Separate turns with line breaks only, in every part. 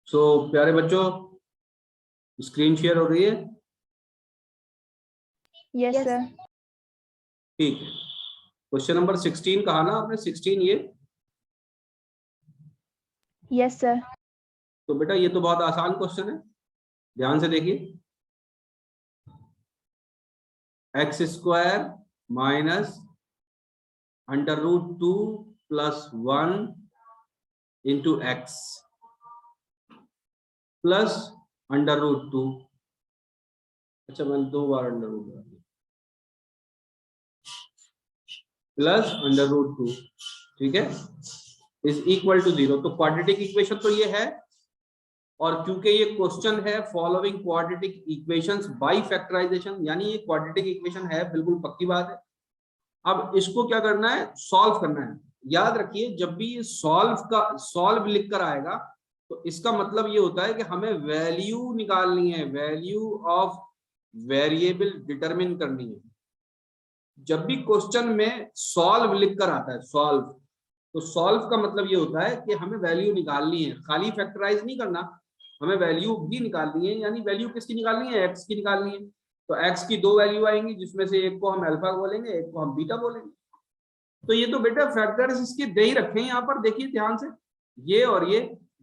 सो प्यारे बच्चों, screen share हो रही है?
Yes sir.
ठीक है। क्वेश्चन नंबर 16 कहा ना आपने? 16 ये?
Yes sir.
तो बेटा ये तो बहुत आसान क्वेश्चन है, ध्यान से देखिए। X square minus under root 2 plus 1 into x plus under root 2। अच्छा, मैंने 2 बार अंडर रूट लगा दिया, प्लस अंडर रूट 2, ठीक है, इज इक्वल टू 0। तो क्वाड्रेटिक इक्वेशन तो ये है, और क्योंकि ये क्वेश्चन है following quadratic equations by factorization, यानी ये क्वाड्रेटिक इक्वेशन है, बिल्कुल पक्की बात है। अब इसको क्या करना है? सॉल्व करना है। याद रखिए, जब भी ये सॉल्व लिख कर आएगा तो इसका मतलब ये होता है कि हमें वैल्यू निकालनी है, वैल्यू ऑफ वेरिएबल डिटरमिन करनी है। जब भी क्वेश्चन में सॉल्व लिख कर आता है, सॉल्व, तो सॉल्व का मतलब ये होता है कि हमें वैल्यू निकालनी है, खाली फैक्टराइज नहीं करना, हमें वैल्यू भी निकालनी है। यानी वैल्यू किसकी निकालनी है? एक्स की निकालनी है। तो एक्स की 2 वैल्यू आएंगी, जिसमें से एक को हम अल्फा बोलेंगे, एक को हम बीटा बोलेंगे। तो ये तो बेटा फैक्टर्स इसके दे ही रखे हैं यहाँ पर, देखिए ध्यान से, ये और ये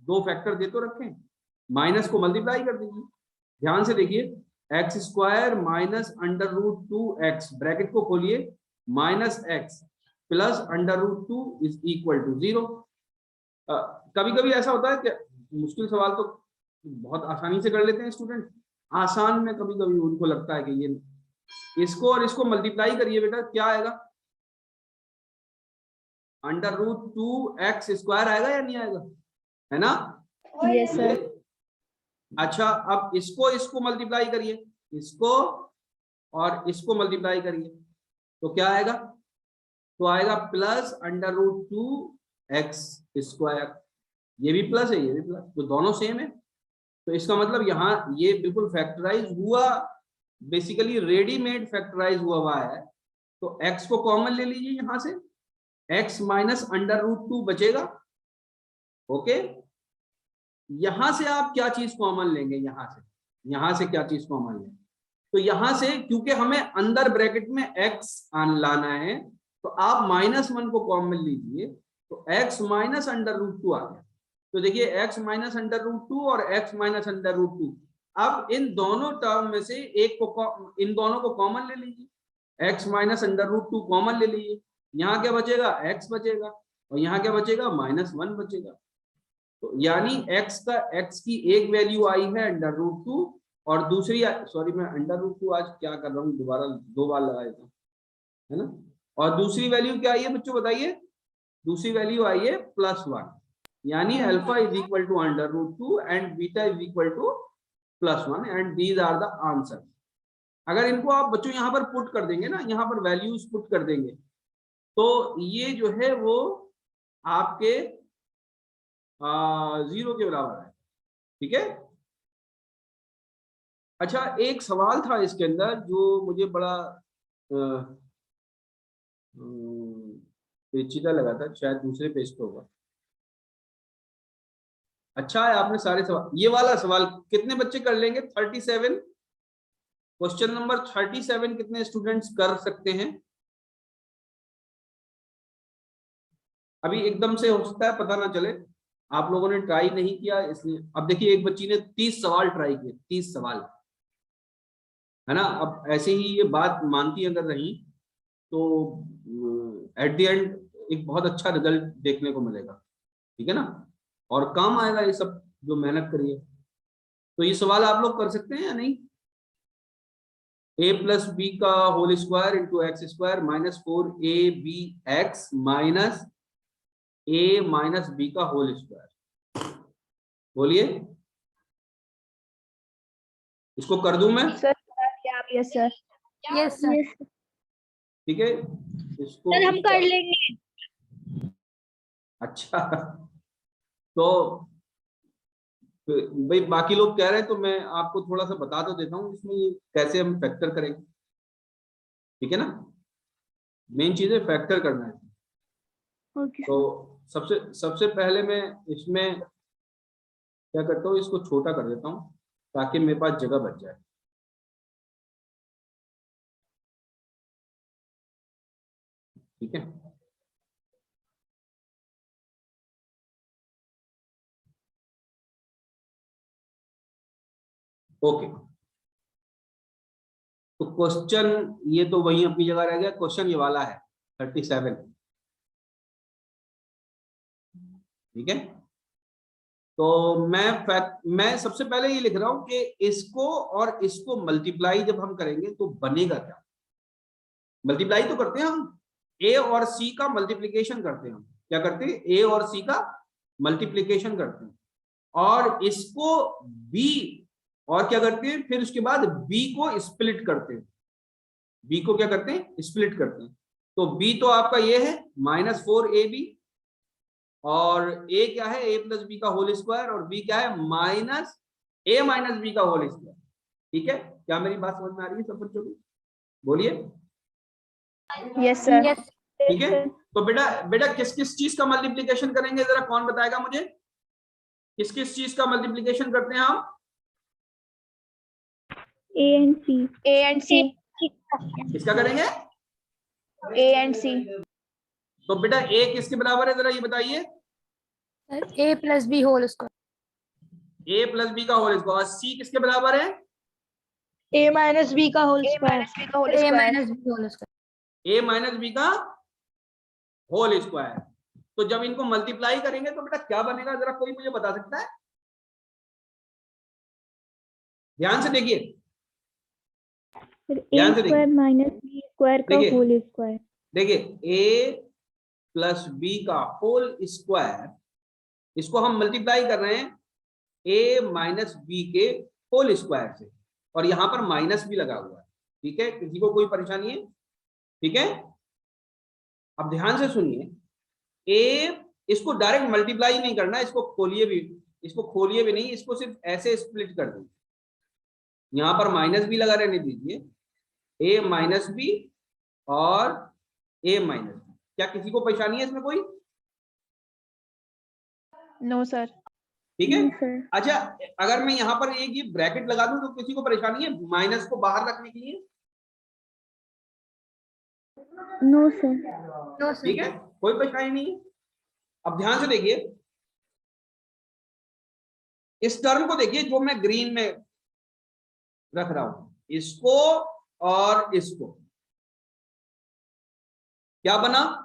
2 फैक्टर दे तो रखे हैं, माइनस को मल्टीप्लाई कर दीजिए। ध्यान से देखिए, x square minus under root 2x, bracket को खोलिए, minus x plus under root 2 is equal to 0। कभी कभी ऐसा होता है कि मुश्किल सवाल तो बहुत आसानी से कर लेते हैं स्टूडेंट, आसान में कभी कभी उनको लगता है कि ये, इसको और इसको मल्टीप्लाई करिए बेटा, क्या आएगा? अंडर रूट 2x स्क्वायर आएगा या नहीं आएगा? है ना?
Yes sir.
अच्छा, अब इसको इसको मल्टीप्लाई करिए, इसको और इसको मल्टीप्लाई करिए, तो क्या आएगा? तो आएगा plus under root 2x square. ये भी प्लस है, ये भी प्लस, तो दोनों सेम है। तो इसका मतलब यहाँ ये बिल्कुल फैक्टराइज हुआ, बेसिकली रेडीमेड फैक्टराइज हुआ है। तो x को कॉमन ले लीजिए यहां से, x माइनस अंडर रूट 2 बचेगा। ओके, यहां से आप क्या चीज कॉमन लेंगे? यहां से क्या चीज कॉमन लेंगे? तो यहां से, क्योंकि हमें अंदर ब्रैकेट में x लाना है, तो आप -1 को कॉमन लीजिए, तो x माइनस अंडर रूट 2 आ गया। तो देखिए, x माइनस अंडर रूट 2 और x माइनस अंडर रूट 2, अब इन दोनों टर्म में से एक को, इन दोनों को कॉमन ले लीजिए, x minus under root 2 common ले लीजिए, यहाँ क्या बचेगा? x बचेगा, और यहाँ क्या बचेगा? -1 बचेगा। तो यानी x की एक वैल्यू आई है अंडर रूट 2, और दूसरी, सॉरी मैं अंडर रूट 2 आज क्या कर रहा हूँ, दोबारा 2 बार लगा देता हूँ, है ना? और दूसरी वैल्यू क्या आई है बच्चों, बताइए? दूसरी वैल्यू आई है +1, यानी alpha is equal to under root 2 and beta is equal to +1, and these are the answer. अगर इनको आप बच्चों यहाँ पर पुट कर देंगे ना, यहाँ पर वैल्यूज पुट कर देंगे, तो ये जो है वो आपके 0 के बराबर है, ठीक है? अच्छा, एक सवाल था इसके अंदर जो मुझे बड़ा पेचीदा लगा था, शायद दूसरे पेज पे होगा। अच्छा है, आपने सारे सवाल, ये वाला सवाल कितने बच्चे कर लेंगे? 37, क्वेश्चन नंबर 37 कितने स्टूडेंट्स कर सकते हैं? अभी एकदम से हो सकता है पता ना चले, आप लोगों ने ट्राई नहीं किया इसलिए। अब देखिए, एक बच्ची ने 30 सवाल ट्राई किए, 30 सवाल, है ना? अब ऐसे ही ये बात मानती अगर रही तो एट द एंड एक बहुत अच्छा रिजल्ट देखने को मिलेगा, ठीक है ना? और काम आएगा ये सब जो मेहनत करिए। तो ये सवाल आप लोग कर सकते हैं या नहीं? a प्लस बी का whole square into x square -4ab x minus a minus B का होल स्क्वायर, बोलिए, इसको कर दूं मैं?
Sir yes sir. Yes sir.
ठीक है, इसको
सर हम कर लेंगे।
अच्छा, तो भाई बाकी लोग कह रहे हैं तो मैं आपको थोड़ा सा बता तो देता हूँ इसमें ये कैसे हम फैक्टर करेंगे, ठीक है ना? मेन चीज है फैक्टर करना है।
ओके
तो सबसे सबसे पहले मैं इसमें क्या करता हूँ, इसको छोटा कर देता हूँ ताकि मेरे पास जगह बच जाए। ठीक है, ओके। तो क्वेश्चन ये तो वही अपनी जगह रह गया, क्वेश्चन ये वाला है 37। ठीक है, तो मैं सबसे पहले ये लिख रहा हूं कि इसको और इसको मल्टीप्लाई जब हम करेंगे तो बनेगा क्या। मल्टीप्लाई तो करते हैं हम, ए और सी का मल्टीप्लीकेशन करते हैं हम। क्या करते हैं, ए और सी का मल्टीप्लीकेशन करते हैं, और इसको बी, और क्या करते हैं, फिर उसके बाद बी को स्प्लिट करते हैं। बी को क्या करते हैं, स्प्लिट करते हैं। तो बी तो आपका ये है -4ab, और ए क्या है, a प्लस बी का होल स्क्वायर, और बी क्या है, -a माइनस बी का होल स्क्वायर। ठीक है, क्या मेरी बात समझ में आ रही है सब बच्चों को, बोलिए।
Yes sir.
ठीक है, तो बेटा बेटा किस किस चीज का मल्टीप्लीकेशन करेंगे, जरा कौन बताएगा मुझे, किस किस चीज का मल्टीप्लीकेशन करते हैं हम।
A and C. A and C.
किसका करेंगे,
A and C.
तो बेटा ए किसके बराबर है, जरा ये बताइए।
ए प्लस बी होल स्क्वायर।
ए प्लस बी का होल स्क्वायर, और सी किसके बराबर है,
A minus B का होल स्क्वायर।
ए माइनस बी होल स्क्वायर।
ए माइनस बी का होल स्क्वायर। तो जब इनको मल्टीप्लाई करेंगे तो बेटा क्या बनेगा, जरा कोई मुझे बता सकता है, ध्यान से देखिए, ध्यान से देखिए,
माइनस बी स्क्वायर का
देखिए।
Whole square.
देखिए ए प्लस बी का होल स्क्वायर, इसको हम मल्टीप्लाई कर रहे हैं ए माइनस बी के होल स्क्वायर से, और यहां पर माइनस भी लगा हुआ है। ठीक है, किसी को कोई परेशानी है, ठीक है। अब ध्यान से सुनिए, ए, इसको डायरेक्ट मल्टीप्लाई नहीं करना, इसको खोलिए भी, इसको खोलिए भी नहीं, इसको सिर्फ ऐसे स्प्लिट कर दीजिए। यहां पर माइनस भी लगा रहने दीजिए, ए माइनस बी और ए माइनस बी। क्या किसी को परेशानी है इसमें कोई,
नो सर।
ठीक है। अच्छा, अगर मैं यहाँ पर एक ये ब्रैकेट लगा दूं तो किसी को परेशानी है माइनस को बाहर रखने के लिए,
नो सर।
ठीक है, कोई परेशानी नहीं है। अब ध्यान से देखिए, इस टर्म को देखिए जो मैं ग्रीन में रख रहा हूं, इसको और इसको, क्या बना,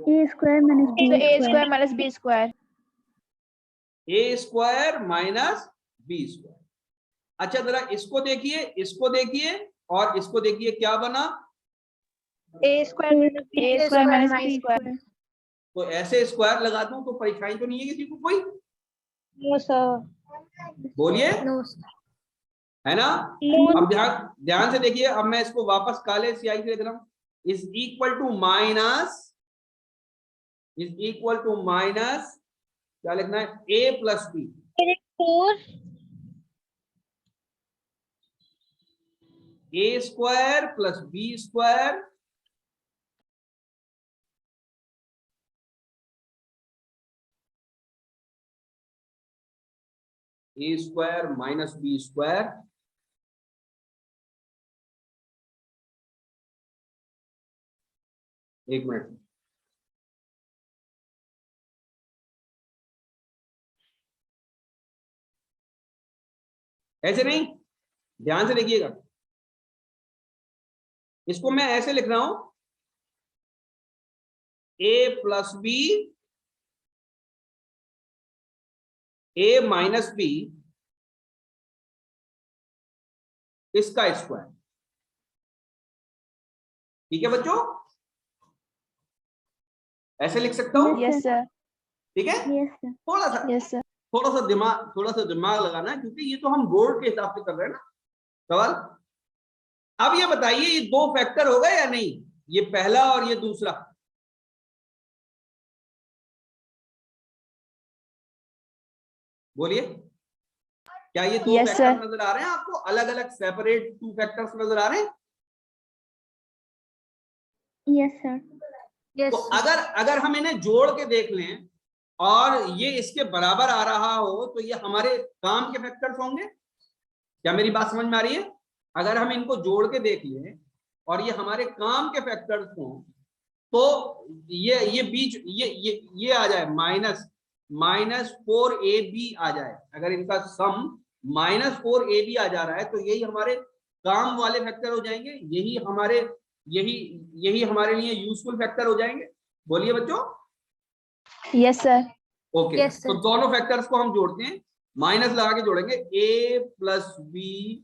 A square minus b square minus b square.
A square minus b square. अच्छा जरा इसको देखिए, इसको देखिए और इसको देखिए, क्या बना,
A square minus b square.
तो ऐसे स्क्वायर लगा दूं तो परेशानी तो नहीं है किसी को कोई,
नो सर।
बोलिए,
नो
है ना। अब ध्यान से देखिए, अब मैं इसको वापस काले स्याही से लिख रहा हूं, इज इक्वल टू माइनस, क्या लिखना है, ए plus B, A square plus b square a square minus b square, एक मिनट, ऐसे नहीं, ध्यान से देखिएगा, इसको मैं ऐसे लिख रहा हूं, ए प्लस बी, ए माइनस बी, इसका स्क्वायर। ठीक है बच्चों, ऐसे लिख सकता हूं,
यस सर।
ठीक है।
Yes sir.
यस सर, थोड़ा सा दिमाग लगाना है, क्योंकि ये तो हम बोर्ड के हिसाब से कर रहे हैं ना सवाल। अब ये बताइए, ये दो फैक्टर होगा या नहीं, ये पहला और ये दूसरा, बोलिए, क्या ये दो फैक्टर नजर आ रहे हैं आपको, अलग अलग सेपरेट टू फैक्टर्स नजर आ रहे हैं।
Yes sir.
तो अगर हम इन्हें जोड़ के देख लें और ये इसके बराबर आ रहा हो तो ये हमारे काम के फैक्टर्स होंगे। क्या मेरी बात समझ में आ रही है? अगर हम इनको जोड़ के देख लें और ये हमारे काम के फैक्टर्स हों तो ये बीच ये आ जाए -4ab आ जाए। अगर इनका सम -4ab आ जा रहा है तो यही हमारे काम वाले फैक्टर हो जाएंगे, यही हमारे लिए यूजफुल फैक्टर हो जाएंगे। बोलिए बच्चों।
Yes sir.
Okay
Yes, sir.
तो दोनों फैक्टर्स को हम जोड़ते हैं, माइनस लगा के जोड़ेंगे। a प्लस बी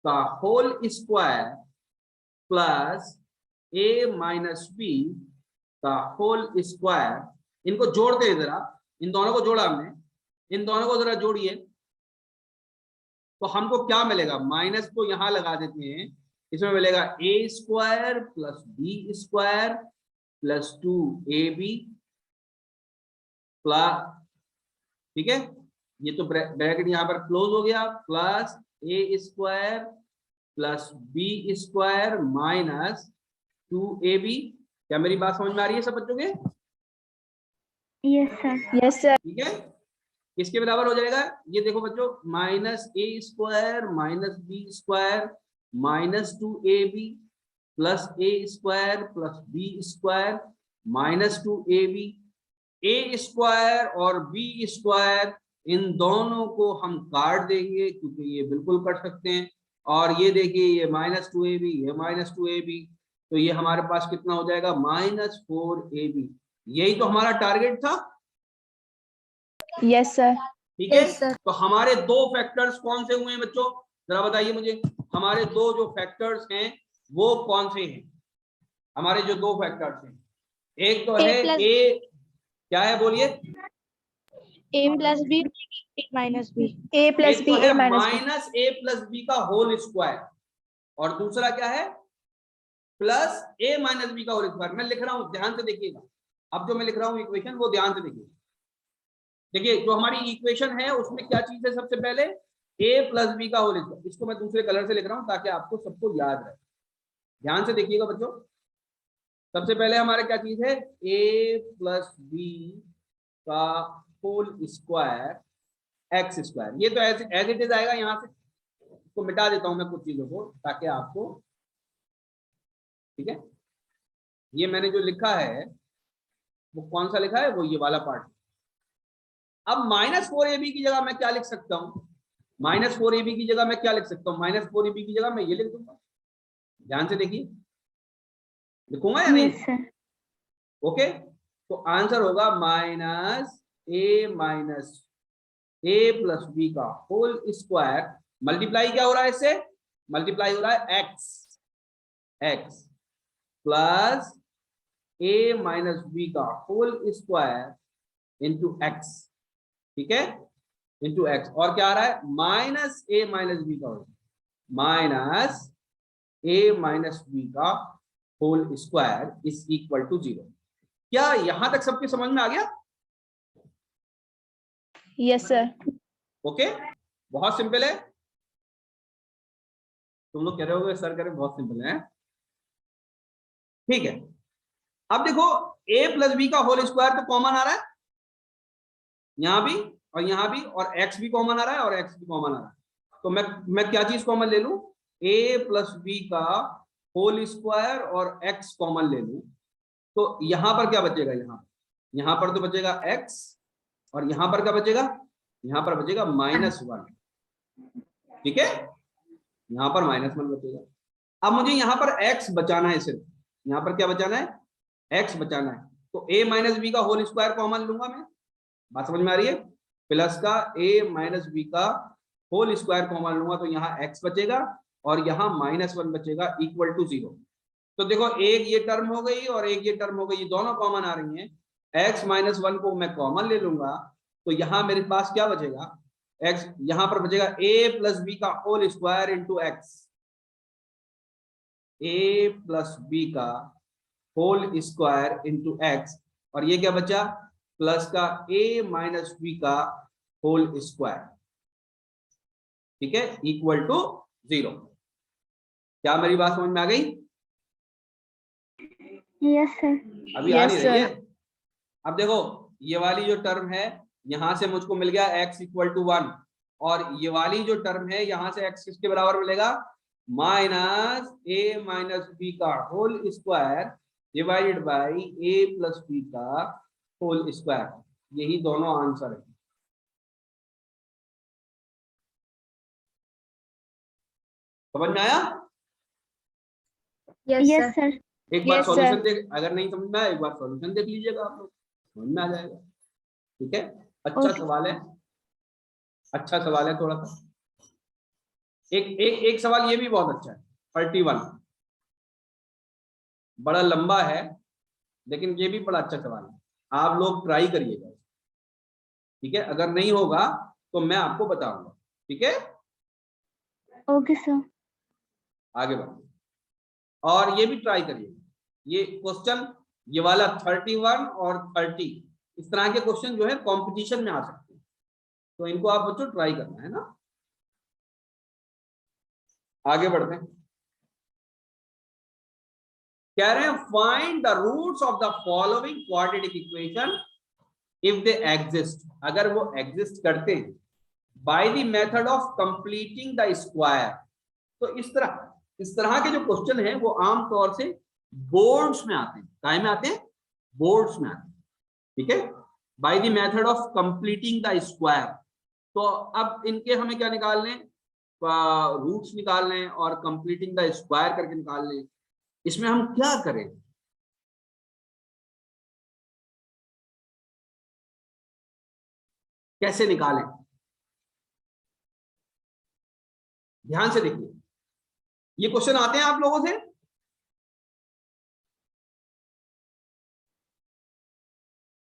का whole square plus a minus B का होल स्क्वायर, इनको जोड़ते हैं जरा, इन दोनों को जोड़ा हमने, इन दोनों को जरा जोड़िए तो हमको क्या मिलेगा? माइनस को यहां लगा देते हैं, इसमें मिलेगा a square plus b square plus 2ab plus, ठीक है, ये तो ब्रैकेट यहां पर क्लोज हो गया, plus a square plus b square minus 2ab। क्या मेरी बात समझ में आ रही है सब बच्चों के?
Yes sir. Yes sir.
ठीक है, किसके बराबर हो जाएगा? ये देखो बच्चों, minus a square minus b square minus 2ab plus a square plus b square minus 2ab। a square और b स्क्वायर इन दोनों को हम काट देंगे क्योंकि ये बिल्कुल कट सकते हैं। और ये देखिए, ये -2ab, ये -2ab, तो ये हमारे पास कितना हो जाएगा? -4ab। यही तो हमारा टारगेट था।
Yes sir.
ठीक है,
Yes, sir.
तो हमारे दो फैक्टर्स कौन से हुए हैं बच्चों? जरा बताइए मुझे, हमारे दो जो फैक्टर्स हैं वो कौन से हैं? हमारे जो दो फैक्टर्स हैं, एक तो है a, क्या है बोलिए?
a plus b minus b, a plus
एक
बी
तो है
a minus b,
minus a plus b का होल स्क्वायर, और दूसरा क्या है? प्लस a माइनस बी का होल स्क्वायर। मैं लिख रहा हूं, ध्यान से देखिएगा, अब जो मैं लिख रहा हूं इक्वेशन वो ध्यान से देखिए। देखिए जो हमारी इक्वेशन है उसमें क्या चीज है? सबसे पहले a प्लस बी का होल स्क्वायर, इसको मैं दूसरे कलर से लिख रहा हूं ताकि आपको सबको याद रहे। ध्यान से देखिएगा बच्चों, सबसे पहले हमारा क्या चीज है? a प्लस बी का होल स्क्वायर एक्स स्क्वायर। ये तो एज इट इज आएगा, यहां से इसको मिटा देता हूं मैं कुछ चीजों को ताकि आपको, ठीक है, ये मैंने जो लिखा है वो कौन सा लिखा है? वो ये वाला पार्ट। अब -4ab की जगह मैं क्या लिख सकता हूं? -4ab की जगह मैं क्या लिख सकता हूं? -4ab की जगह मैं ये लिख दूंगा। ध्यान से देखिए, लिखूंगा या नहीं?
Yes sir.
ओके, तो आंसर होगा -a प्लस बी का होल स्क्वायर, मल्टीप्लाई क्या हो रहा है इससे? मल्टीप्लाई हो रहा है x plus a minus B का होल स्क्वायर इंटू एक्स। ठीक है, इंटू एक्स, और क्या आ रहा है? माइनस a माइनस बी का whole, minus a minus B का whole square is equal to 0। क्या यहां तक सबके समझ में आ गया?
Yes sir.
ओके, बहुत सिंपल है। तुम लोग कह रहे होगे सर कह रहे बहुत सिंपल है। ठीक है, अब देखो a प्लस बी का होल स्क्वायर तो कॉमन आ रहा है यहां भी और यहां भी, और x भी कॉमन आ रहा है और x भी कॉमन आ रहा है। तो मैं क्या चीज कॉमन ले लूं? a प्लस बी का होल स्क्वायर और x कॉमन ले लूं, तो यहां पर क्या बचेगा? यहां पर तो बचेगा x, और यहां पर क्या बचेगा? यहां पर बचेगा -1। ठीक है, यहां पर -1 बचेगा। अब मुझे यहां पर x बचाना है, सिर्फ यहां पर क्या बचाना है? x बचाना है। तो a माइनस बी का होल स्क्वायर कॉमन लूंगा मैं। बात समझ में आ रही है? प्लस का a माइनस बी का होल स्क्वायर कॉमन लूंगा तो यहाँ x बचेगा और यहाँ -1 बचेगा इक्वल टू 0। तो देखो, एक ये टर्म हो गई और एक ये टर्म हो गई, ये दोनों कॉमन आ रही हैं। x -1 को मैं कॉमन ले लूंगा तो यहाँ मेरे पास क्या बचेगा? x, यहाँ पर बचेगा a प्लस बी का whole square into x, a plus b का होल स्क्वायर इंटू एक्स, और ये क्या बचा? प्लस का a माइनस बी का होल स्क्वायर। ठीक है, इक्वल टू 0। क्या मेरी बात समझ में आ गई?
Yes sir.
अभी आ नहीं रही है? अब देखो, ये वाली जो टर्म है यहां से मुझको मिल गया x इक्वल टू 1, और ये वाली जो टर्म है यहां से x किसके बराबर मिलेगा, माइनस a माइनस बी का whole square divided by a plus b का होल स्क्वायर। यही दोनों आंसर है। समझ में आया?
Yes sir.
एक बार
Yes,
सॉल्यूशन
sir.
देख, अगर नहीं समझ में आया एक बार सॉल्यूशन देख लीजिएगा, आप लोग समझ में आ जाएगा। ठीक है, अच्छा
Okay.
सवाल है, अच्छा सवाल है थोड़ा सा। एक सवाल ये भी बहुत अच्छा है, 31, बड़ा लंबा है लेकिन ये भी बड़ा अच्छा सवाल है, आप लोग ट्राई करिएगा। ठीक है, अगर नहीं होगा तो मैं आपको बताऊंगा। ठीक है,
Okay, sir.
आगे बढ़िए और ये भी ट्राई करिए। ये क्वेश्चन, ये वाला 31 और 30, इस तरह के क्वेश्चन जो है कंपटीशन में आ सकते हैं, तो इनको आप बच्चों ट्राई करना है ना। आगे बढ़ते हैं, कह रहे हैं find the roots of the following quadratic equation if they exist, अगर वो एग्जिस्ट करते हैं, by the method of completing the square. तो इस तरह के जो क्वेश्चन है वो आमतौर से बोर्ड्स में आते हैं। काय में आते हैं? बोर्ड्स में आते हैं। ठीक है, bye the method of completing the square. तो अब इनके हमें क्या निकालने, रूट्स निकालने और कंप्लीटिंग द स्क्वायर करके निकालने। इसमें हम क्या करें, कैसे निकालें, ध्यान से देखिए। ये क्वेश्चन आते हैं आप लोगों से,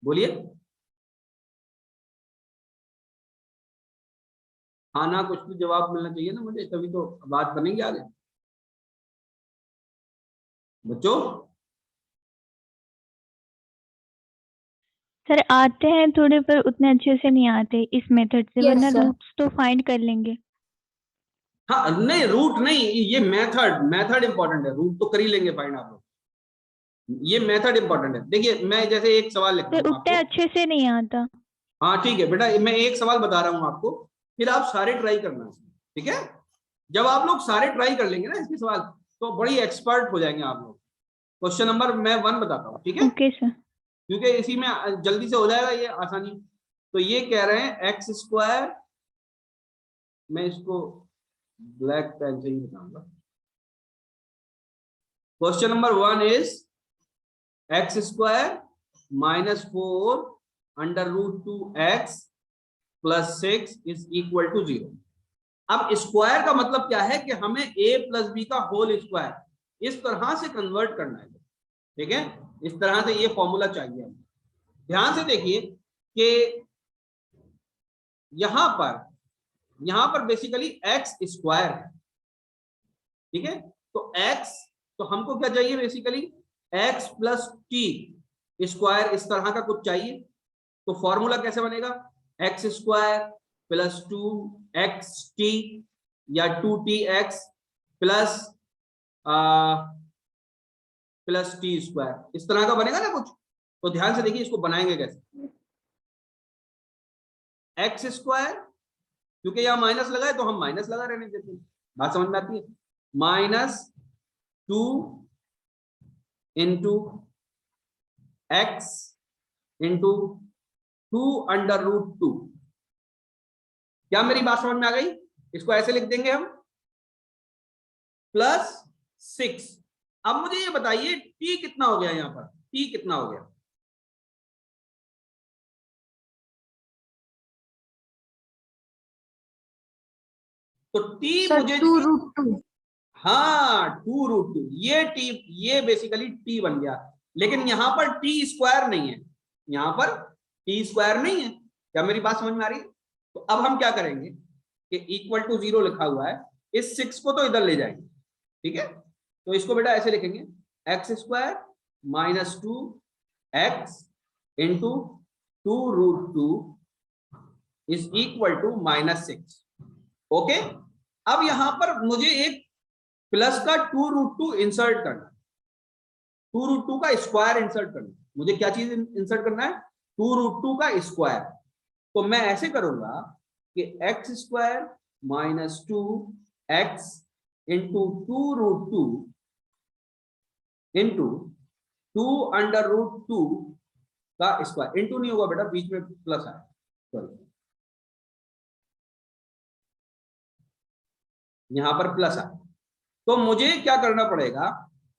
बोलिए। हाँ ना, कुछ भी जवाब मिलना चाहिए ना मुझे, तभी तो बात बनेगी आगे बच्चों।
सर आते हैं थोड़े पर उतने अच्छे से नहीं आते इस मेथड से,
Yes,
वरना
sir.
रूट्स तो फाइंड कर लेंगे।
हाँ नहीं, रूट नहीं, ये मेथड इंपॉर्टेंट है, रूट तो कर ही लेंगे फाइंड आप लोग, ये मेथड इंपॉर्टेंट है। देखिए मैं जैसे एक सवाल लिखता
सर
हूँ
उतने
आपको।
अच्छे से नहीं आता।
हाँ ठीक है बेटा, मैं एक सवाल बता रहा हूँ आपको, फिर आप सारे ट्राई करना। ठीक है, जब आप लोग सारे ट्राई कर लेंगे ना इसके सवाल, तो बड़ी एक्सपर्ट हो जाएंगे आप लोग। क्वेश्चन नंबर मैं 1 बताता हूँ, ठीक है,
ओके सर।
क्योंकि इसी में जल्दी से हो जाएगा ये आसानी। तो ये कह रहे हैं एक्स स्क्वायर, मैं इसको ब्लैक पेन से ही बताऊंगा। Question number 1 is x square minus 4 under root 2x plus 6 is equal to 0। अब स्क्वायर का मतलब क्या है कि हमें a प्लस बी का होल स्क्वायर इस तरह से कन्वर्ट करना है। ठीक है, इस तरह से ये फॉर्मूला चाहिए हमें। ध्यान से देखिए कि यहां पर बेसिकली x स्क्वायर है। ठीक है, तो x, तो हमको क्या चाहिए basically, x plus T square, इस तरह का कुछ चाहिए। तो फॉर्मूला कैसे बनेगा, एक्स स्क्वायर प्लस 2xt या 2tx plus plus T square, इस तरह का बनेगा ना कुछ। तो ध्यान से देखिए इसको बनाएंगे कैसे। एक्स स्क्वायर, क्योंकि यहां माइनस लगा है तो हम माइनस लगा रहने देते हैं, बात समझ में आती है। -2 into x into 2 under root 2। क्या मेरी बात समझ में आ गई? इसको ऐसे लिख देंगे हम, प्लस 6। अब मुझे ये बताइए t कितना हो गया, यहां पर t कितना हो गया, तो t
Sir,
मुझे,
2√2.
हाँ 2√2, ये t, ये बेसिकली t बन गया। लेकिन यहां पर t स्क्वायर नहीं है, यहां पर t स्क्वायर नहीं है। क्या मेरी बात समझ में आ रही है? तो अब हम क्या करेंगे कि इक्वल टू 0 लिखा हुआ है, इस 6 को तो इधर ले जाएंगे। ठीक है, तो इसको बेटा ऐसे लिखेंगे, x square minus 2x into 2√2 is equal to -6। Okay, अब यहां पर मुझे एक प्लस का 2√2 इंसर्ट करना, 2√2 का स्क्वायर इंसर्ट करना। मुझे क्या चीज इंसर्ट करना है, 2√2 का स्क्वायर। तो मैं ऐसे करूंगा कि x स्क्वायर माइनस 2x इंटू 2√2 इंटू 2√2 का स्क्वायर। इंटू नहीं होगा बेटा, बीच में प्लस आया, सॉरी, यहां पर प्लस आया। तो मुझे क्या करना पड़ेगा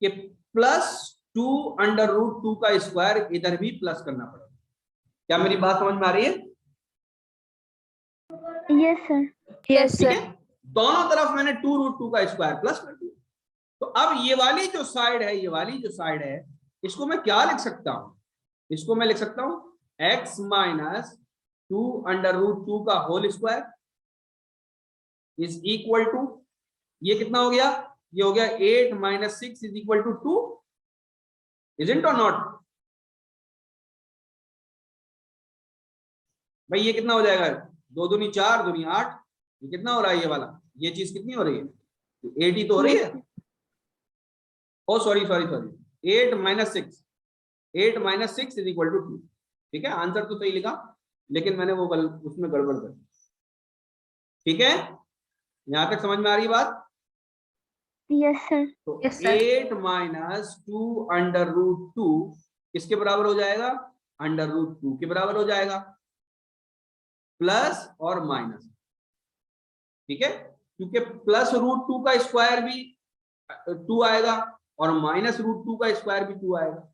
कि प्लस 2√2 का स्क्वायर इधर भी प्लस करना पड़ेगा। क्या मेरी बात समझ में आ रही है?
Yes sir.
यस
ठीक
सर।
है, दोनों तरफ मैंने 2√2 का स्क्वायर प्लस कर दिया। तो अब ये वाली जो साइड है, ये वाली जो साइड है, इसको मैं क्या लिख सकता हूं? इसको मैं लिख सकता हूं x माइनस 2√2 का whole square is equal to, ये कितना हो गया? ये हो गया 8 minus 6 is equal to 2, isn't और नॉट? भाई ये कितना हो जाएगा? 2 दूनी 4, दूनी 8, ये कितना हो रहा है? ये वाला, ये चीज कितनी हो रही है? 8 ही तो हो रही है। Oh sorry sorry sorry, 8 minus 6, 8 minus 6 is equal to 2। ठीक है, आंसर तो सही लिखा, लेकिन मैंने वो उसमें गड़बड़ कर दी। ठीक है, यहां तक समझ में आ रही बात?
Yes sir.
तो
Yes, sir.
8 माइनस 2√2 किसके बराबर हो जाएगा? √2 के बराबर हो जाएगा, प्लस और माइनस। ठीक है, क्योंकि +√2 का स्क्वायर भी 2 आएगा और -√2 का स्क्वायर भी 2 आएगा।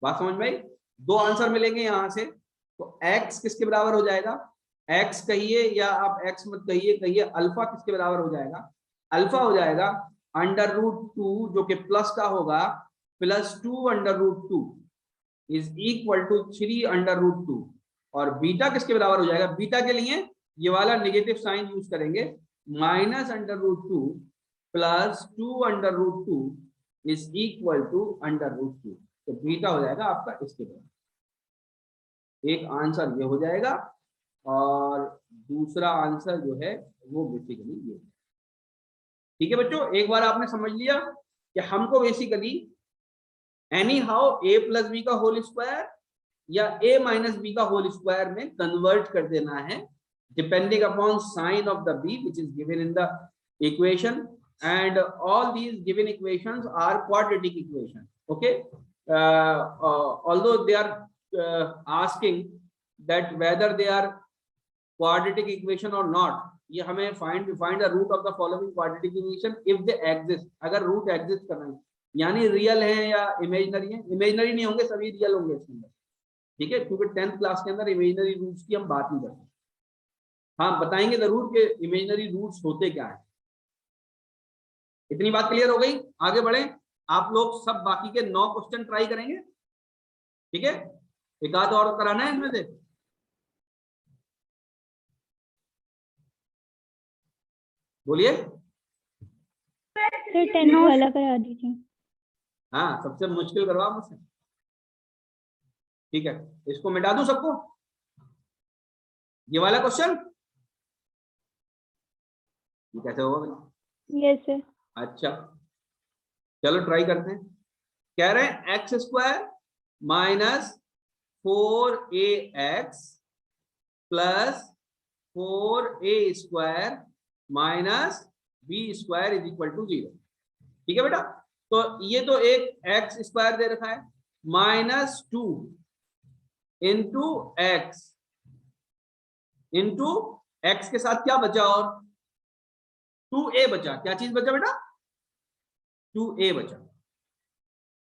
बात समझ में आई? दो आंसर मिलेंगे यहां से। तो x किसके बराबर हो जाएगा? x कहिए या आप x मत कहिए, कहिए अल्फा किसके बराबर हो जाएगा? अल्फा हो जाएगा √2 जो कि प्लस का होगा, +2√2 इज इक्वल टू 3√2। और बीटा किसके बराबर हो जाएगा? बीटा के लिए ये वाला नेगेटिव साइन यूज करेंगे, -√2 +2√2 इज इक्वल टू √2। तो बीटा हो जाएगा आपका इसके बराबर। एक आंसर ये हो जाएगा और दूसरा आंसर जो है वो बेसिकली ये। ठीक है बच्चों, एक बार आपने समझ लिया कि हमको basically anyhow a plus b का होल स्क्वायर या a माइनस बी का होल स्क्वायर में कन्वर्ट कर देना है, depending upon sign of the b which is given in the equation, and all these given equations are quadratic equations. Okay, although they are asking that whether they are quadratic equation or not, ये हमें find the root of the following quadratic equation if they exist। अगर root exist कर रहे हैं यानी real है या imaginary है? इमेजिनरी नहीं होंगे, सभी रियल होंगे इसके अंदर। ठीक है, क्योंकि 10th क्लास के अंदर इमेजिनरी रूट्स की हम बात नहीं करते। हाँ, बताएंगे जरूर कि इमेजिनरी रूट्स होते क्या है। इतनी बात क्लियर हो गई? आगे बढ़े, आप लोग सब बाकी के 9 क्वेश्चन ट्राई करेंगे। ठीक है, एक आध और कराना है इसमें से। बोलिए।
10th वाला करा दीजिए।
हाँ, सबसे मुश्किल करवा मुझसे। ठीक है, इसको मिटा दूं सबको, ये वाला क्वेश्चन? ये कैसे होगा भाई?
Yes sir.
अच्छा, चलो ट्राई करते हैं। कह रहे हैं x स्क्वायर minus 4ax plus 4a square minus b square is equal to 0। ठीक है बेटा, तो ये तो एक x स्क्वायर दे रखा है, -2 इंटू x के साथ क्या बचा? और 2a बचा। क्या चीज बचा बेटा? 2a बचा।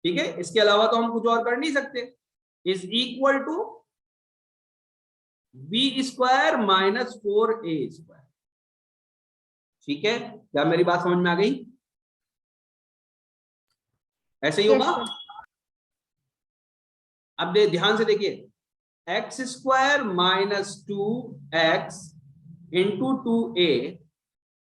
ठीक है, इसके अलावा तो हम कुछ और कर नहीं सकते। इज इक्वल टू b स्क्वायर माइनस 4a स्क्वायर। ठीक है, क्या मेरी बात समझ में आ गई? ऐसे ही होगा। अब ध्यान से देखिए, x square minus 2x into 2a।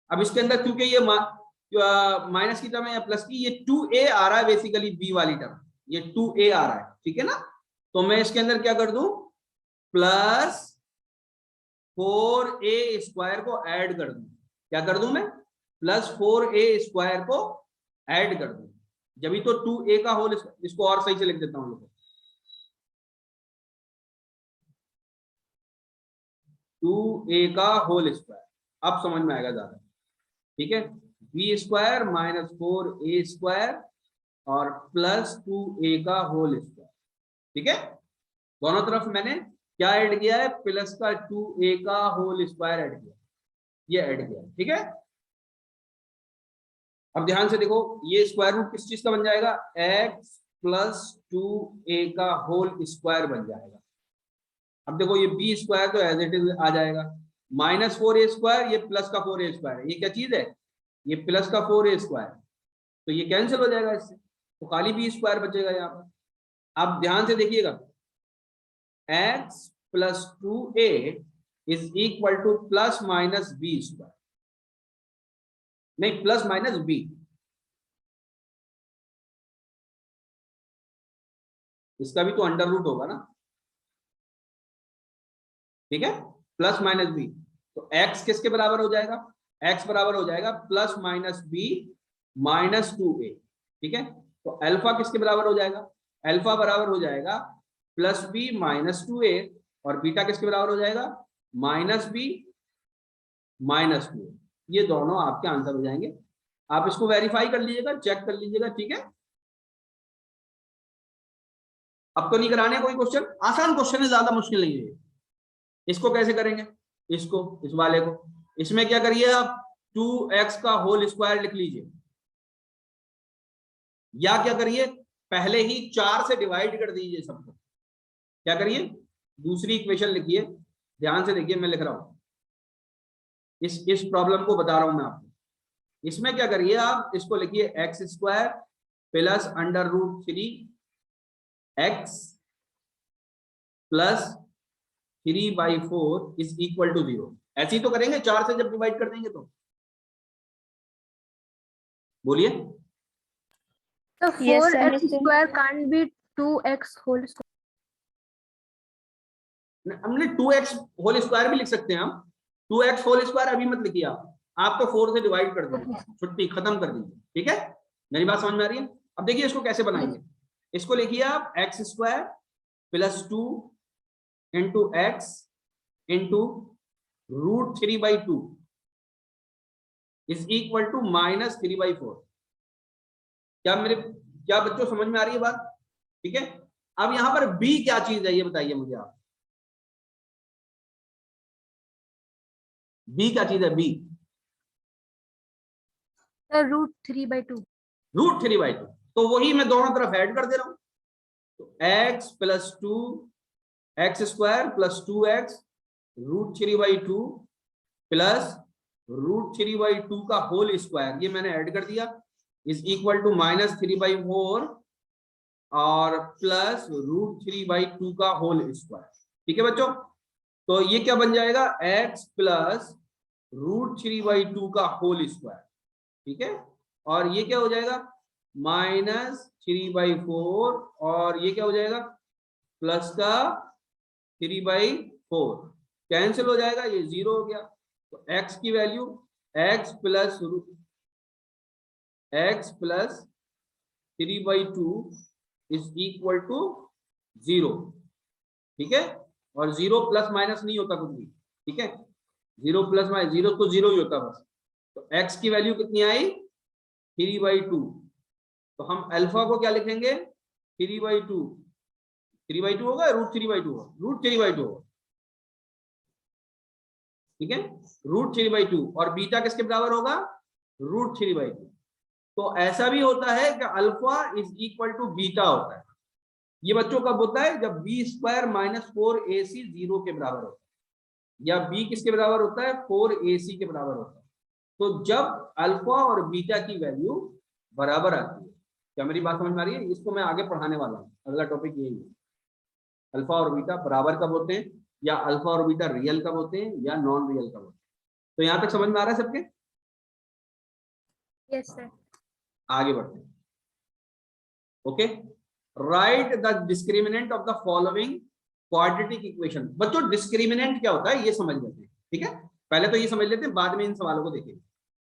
अब इसके अंदर क्योंकि ये माइनस की टर्म है या प्लस की, ये 2a आ रहा है बेसिकली, b वाली टर्म, ये 2a आ रहा है। ठीक है ना, तो मैं इसके अंदर क्या कर दूं? प्लस 4a स्क्वायर को ऐड कर दूं। क्या कर दूं मैं? प्लस 4a स्क्वायर को ऐड कर दूं, जब भी तो 2a का होल। इसको और सही से लिख देता हूं, 2a का होल स्क्वायर। अब समझ में आएगा ज्यादा, ठीक है। b स्क्वायर माइनस 4a स्क्वायर और प्लस 2a का होल स्क्वायर, ठीक है। दोनों तरफ मैंने क्या ऐड किया है, प्लस का 2a का होल स्क्वायर ऐड किया, ये ऐड किया, ठीक है। अब ध्यान से देखो, ये स्क्वायर रूट किस चीज का बन जाएगा, x प्लस 2a का होल स्क्वायर बन जाएगा। अब देखो ये b स्क्वायर तो एज इट इज आ जाएगा, माइनस 4a स्क्वायर, ये प्लस का 4a स्क्वायर, ये क्या चीज है, ये प्लस का 4a स्क्वायर, तो ये कैंसिल हो जाएगा इससे, तो खाली b स्क्वायर बचेगा यहाँ पर। अब ध्यान से देखिएगा, x plus 2a is equal two plus minus b square, नहीं प्लस माइनस b, इसका भी तो अंडर रूट होगा ना, ठीक है, प्लस माइनस b, तो x किसके बराबर हो जाएगा, x बराबर हो जाएगा plus minus b minus 2a, ठीक है। तो अल्फा किसके बराबर हो जाएगा, अल्फा बराबर हो जाएगा प्लस b माइनस 2a, और बीटा किसके बराबर हो जाएगा, माइनस b माइनस 2a। ये दोनों आपके आंसर हो जाएंगे, आप इसको वेरीफाई कर लीजिएगा, चेक कर लीजिएगा, ठीक है। अब तो नहीं कराने कोई क्वेश्चन, आसान क्वेश्चन है, ज्यादा मुश्किल नहीं है। इसको कैसे करेंगे, इसको, इस वाले को, इसमें क्या करिए आप 2x का होल स्क्वायर लिख लीजिए, या क्या करिए पहले ही 4 से डिवाइड कर दीजिए सबको, क्या करिए दूसरी इक्वेशन लिखिए, ध्यान से देखिए मैं लिख रहा हूं, इस प्रॉब्लम को बता रहा हूं मैं आपको। इसमें क्या करिए आप, इसको लिखिए x square plus under root 3x plus 3/4 is equal to 0। ऐसे ही तो करेंगे, 4 से जब डिवाइड कर देंगे तो, बोलिए।
तो 4x square can't be 2x whole square.
हमने 2x होल स्क्वायर भी लिख सकते हैं हम, 2x होल स्क्वायर अभी मत लिखिए आप तो 4 से डिवाइड कर दीजिए, छुट्टी खत्म कर दीजिए, ठीक है। मेरी बात समझ में आ रही है। अब देखिए इसको कैसे बनाएंगे, इसको लिखिए आप x square plus 2 into x into root 3/2 is equal to minus 3/4। क्या बच्चों समझ में आ रही है बात, ठीक है। अब यहां पर b क्या चीज है ये बताइए मुझे आप, b क्या चीज है, b
रूट 3/2,
रूट 3/2, तो वही मैं दोनों तरफ ऐड कर दे रहा हूं, तो x प्लस 2 x square plus 2x root 3/2 plus root 3/2 का होल स्क्वायर, ये मैंने ऐड कर दिया, इज इक्वल टू माइनस 3/4 और प्लस रूट 3/2 का होल स्क्वायर, ठीक है बच्चों। तो ये क्या बन जाएगा, x प्लस रूट 3/2 का होल स्क्वायर, ठीक है, और ये क्या हो जाएगा माइनस 3/4 और ये क्या हो जाएगा प्लस का 3/4, कैंसिल हो जाएगा, ये 0 हो गया। तो x की value x plus 3/2 is equal to 0, ठीक है। और 0 प्लस माइनस नहीं होता कुछ भी, ठीक है, 0 प्लस माइनस 0 तो 0 ही होता बस। तो x की वैल्यू कितनी आई 3/2, तो हम अल्फा को क्या लिखेंगे 3/2 होगा रूट 3/2 होगा, रूट 3/2 होगा, ठीक है, रूट 3/2, और बीटा किसके बराबर होगा रूट 3/2। तो ऐसा भी होता है कि alpha is equal to beta होता है, ये बच्चों कब होता है, जब b स्क्वायर माइनस 4ac 0 के बराबर होता है, या b किसके बराबर होता है 4ac के बराबर होता है। तो जब अल्फा और बीटा की वैल्यू बराबर आती है, क्या मेरी बात समझ में आ रही है, इसको मैं आगे पढ़ाने वाला हूँ, अगला टॉपिक यही है, अल्फा और बीटा बराबर कब होते हैं, या अल्फा और बीटा रियल कब होते हैं या नॉन रियल कब होते हैं। तो यहाँ तक समझ में आ रहा है सबके,
यस सर।
आगे बढ़ते हैं, okay. Right the discriminant of the following quadratic equation. बच्चों डिस्क्रिमिनेंट क्या होता है ये समझ लेते हैं, ठीक है, पहले तो ये समझ लेते हैं, बाद में इन सवालों को देखेंगे।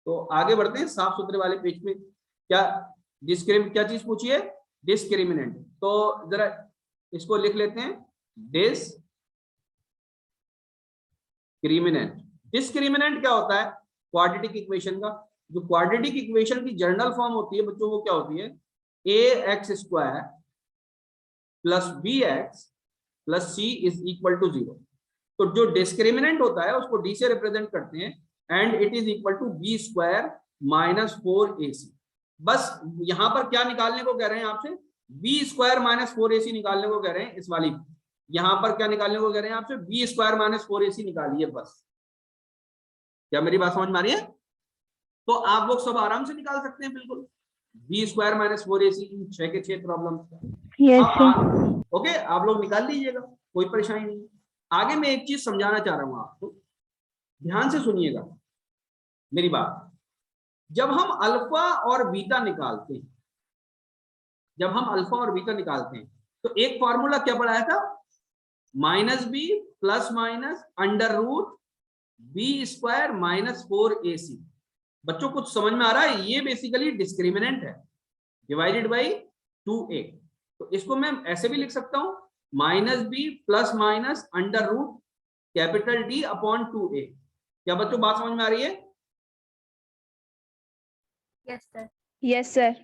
तो आगे बढ़ते हैं, साफ सुथरे वाले पेज में क्या क्या चीज पूछी है, डिस्क्रिमिनेंट। तो जरा इसको लिख लेते हैं, डिस्क्रिमिनेंट। डिस्क्रिमिनेंट क्या होता है? क्वाड्रेटिक इक्वेशन का। जो क्वाड्रेटिक इक्वेशन की जनरल फॉर्म होती है बच्चों, वो क्या होती है? ax² plus bx plus c is equal to 0। तो जो डिस्क्रिमिनेंट होता है उसको d से रिप्रेजेंट करते हैं, and it is equal to b² minus 4ac। बस यहां पर क्या निकालने को कह रहे हैं आपसे? b² माइनस 4ac निकालने को कह रहे हैं। इस वाली यहां पर क्या निकालने को कह रहे हैं आपसे? b² माइनस 4ac निकालिए बस। क्या मेरी बात समझ में आ रही है? तो आप लोग सब आराम से निकाल सकते हैं बिल्कुल, b² माइनस 4ac इन 6 के 6 प्रॉब्लम। ओके, आप लोग निकाल लीजिएगा, कोई परेशानी नहीं। आगे मैं एक चीज समझाना चाह रहा हूं आपको, ध्यान से सुनिएगा मेरी बात। जब हम अल्फा और बीटा निकालते हैं, जब हम अल्फा और बीटा निकालते हैं, तो एक फॉर्मूला क्या पढ़ाया था? Minus b plus minus under root b² minus 4ac। बच्चों कुछ समझ में आ रहा है? ये बेसिकली डिस्क्रिमिनेंट है, डिवाइडेड बाई 2a। तो इसको मैं ऐसे भी लिख सकता हूं, minus b plus minus under root capital D upon 2a। क्या बच्चों बात समझ में आ रही है?
Yes sir.
Yes sir.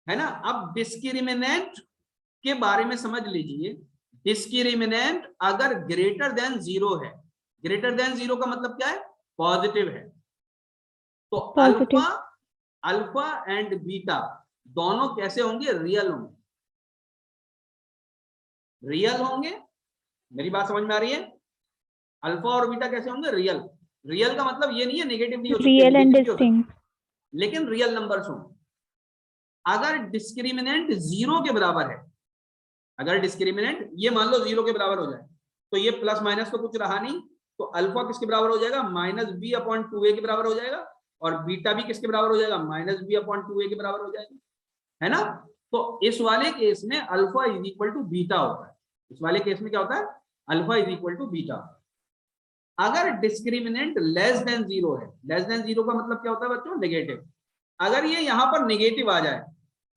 है ना? अब डिस्क्रिमिनेंट के बारे में समझ लीजिए। डिस्क्रिमिनेंट अगर ग्रेटर देन 0 है, ग्रेटर देन 0 का मतलब क्या है? पॉजिटिव है। तो अल्फा एंड बीटा दोनों कैसे होंगे? रियल होंगे। रियल होंगे। मेरी बात समझ में आ रही है? अल्फा और बीटा कैसे होंगे? रियल। रियल का मतलब ये नहीं है नेगेटिव नहीं हो सकते,
रियल एंड डिस्टिंक्ट,
लेकिन रियल नंबर्स होंगे। अगर डिस्क्रिमिनेंट 0 के बराबर है, अगर डिस्क्रिमिनेंट ये मान लो 0 के बराबर हो जाए, तो ये प्लस माइनस तो कुछ रहा नहीं, तो अल्फा किसके बराबर हो जाएगा? माइनस बी अपॉन 2a के बराबर हो जाएगा, और बीटा भी किसके बराबर हो जाएगा? माइनस बी अपॉन 2a के बराबर हो जाएगा, है ना? तो इस वाले केस में alpha is equal to beta होता है। इस वाले केस में क्या होता है? Alpha is equal to beta. अगर डिस्क्रिमिनेंट लेस देन 0 है, लेस देन 0 का मतलब क्या होता है बच्चों? नेगेटिव। अगर ये यहां पर नेगेटिव आ जाए,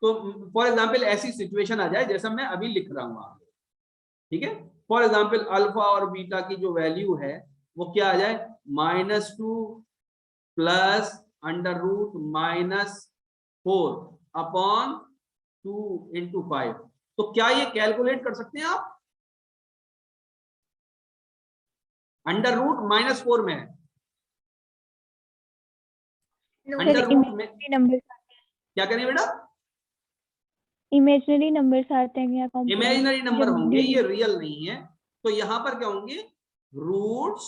तो फॉर एग्जांपल ऐसी सिचुएशन आ जाए जैसा मैं अभी लिख रहा हूं आपको, ठीक है? फॉर एग्जांपल अल्फा और बीटा की जो वैल्यू है वो क्या आ जाए? -2 plus under root -4 upon 2 into 5। तो क्या ये कैलकुलेट कर सकते हैं आप? अंडर रूट -4 में है, अंडर रूट में क्या करें बेटा?
इमेजिनरी नंबर्स आते हैं या
इमेजिनरी नंबर होंगे, ये रियल नहीं है। तो यहां पर क्या होंगे? Roots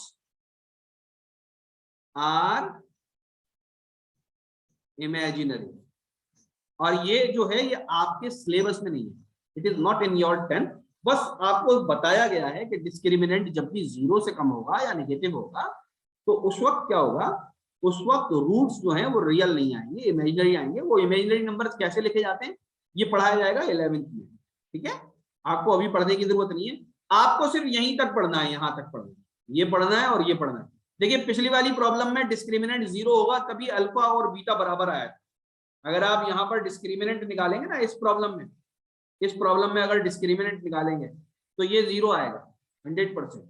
are imaginary. और ये जो है ये आपके सिलेबस में नहीं है, it is not in your 10। बस आपको बताया गया है कि डिस्क्रिमिनेंट जब भी 0 से कम होगा या नेगेटिव होगा, तो उस वक्त क्या होगा? उस वक्त रूट्स जो हैं वो रियल नहीं आएंगे, इमेजिनरी आएंगे। वो इमेजिनरी नंबर्स कैसे लिखे जाते हैं ये पढ़ाया जाएगा 11वीं में, ठीक है? आपको अभी पढ़ने की जरूरत नहीं है, आपको सिर्फ यहीं तक पढ़ना है, यहां तक पढ़ना है, ये पढ़ना है और ये पढ़ना है। देखिए पिछली वाली प्रॉब्लम में डिस्क्रिमिनेंट 0 होगा तभी अल्फा और बीटा बराबर आया था। अगर आप यहां पर डिस्क्रिमिनेंट निकालेंगे ना, इस प्रॉब्लम में अगर डिस्क्रिमिनेंट निकालेंगे तो ये 0 आएगा 100%।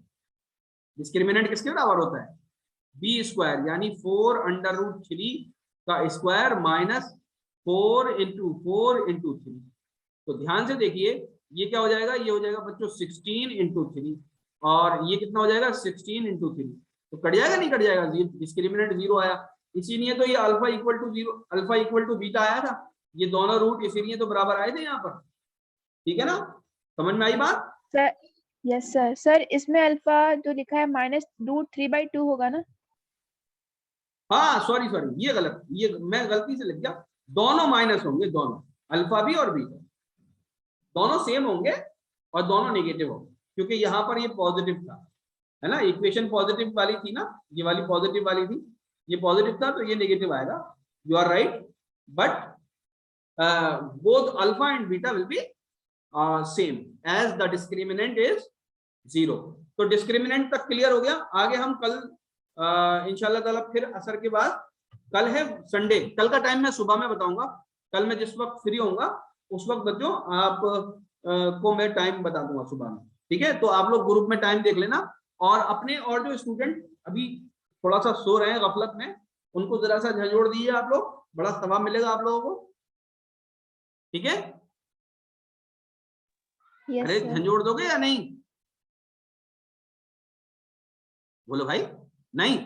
डिस्क्रिमिनेंट किसके बराबर होता है? b² यानी 4 अंडर रूट 3 का स्क्वायर माइनस 4 इंटू 3। तो ध्यान से देखिए ये क्या हो जाएगा? ये हो जाएगा बच्चों 16 इंटू 3, और ये कितना हो जाएगा? 16 इंटू 3। तो कट जाएगा नहीं कट जाएगा? डिस्क्रिमिनेंट 0 आया, इसीलिए तो ये alpha equal to 0, alpha equal to beta आया था। ये दोनों रूट इसीलिए तो बराबर आए थे यहाँ पर, ठीक है ना? समझ में आई बात?
Sir yes sir. सर इसमें अल्फा जो लिखा है -√3/2 होगा ना?
हाँ सॉरी ये गलत, ये मैं गलती से लिख गया। दोनों माइनस होंगे, दोनों अल्फा भी और बीटा दोनों सेम होंगे और दोनों नेगेटिव होंगे, क्योंकि यहाँ पर ये पॉजिटिव था, है ना? इक्वेशन पॉजिटिव वाली थी ना, ये वाली पॉजिटिव वाली थी, ये पॉजिटिव था तो ये नेगेटिव आएगा। You are right, but both alpha and beta will be same as the discriminant is 0। तो डिस्क्रिमिनेंट तक क्लियर हो गया। आगे हम कल इंशाल्लाह ताला फिर असर के बाद, कल है संडे, कल का टाइम मैं सुबह में बताऊंगा। कल मैं जिस वक्त फ्री होऊंगा उस वक्त बच्चों आप को मैं टाइम बता दूंगा सुबह में, ठीक है? तो आप लोग ग्रुप में टाइम देख लेना, और अपने और जो स्टूडेंट अभी थोड़ा सा सो रहे हैं गफलत में, उनको जरा सा झंझोड़ दीजिए आप लोग, बड़ा सवाब मिलेगा आप लोगों को, ठीक है?
यस
अरे
सर।
झंझोड़ दोगे या नहीं? बोलो भाई, नहीं?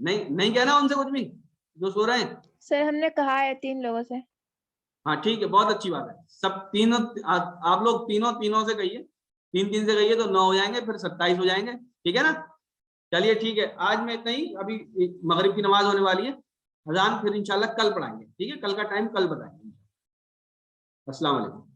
नहीं नहीं कहना उनसे कुछ भी जो सो रहे हैं?
सर हमने कहा है 3 लोगों से।
हाँ ठीक है, बहुत अच्छी बात है। सब तीनों आप लोग तीनों से कहिए, 3 से कहिए तो 9 हो जाएंगे, फिर 27 हो जाएंगे, ठीक है ना? चलिए ठीक है, आज में इतना ही। अभी मगरिब की नमाज होने वाली है, अजान फिर इंशाल्लाह कल पढ़ाएंगे, ठीक है? कल का टाइम कल बताएंगे। अस्सलाम वालेकुम।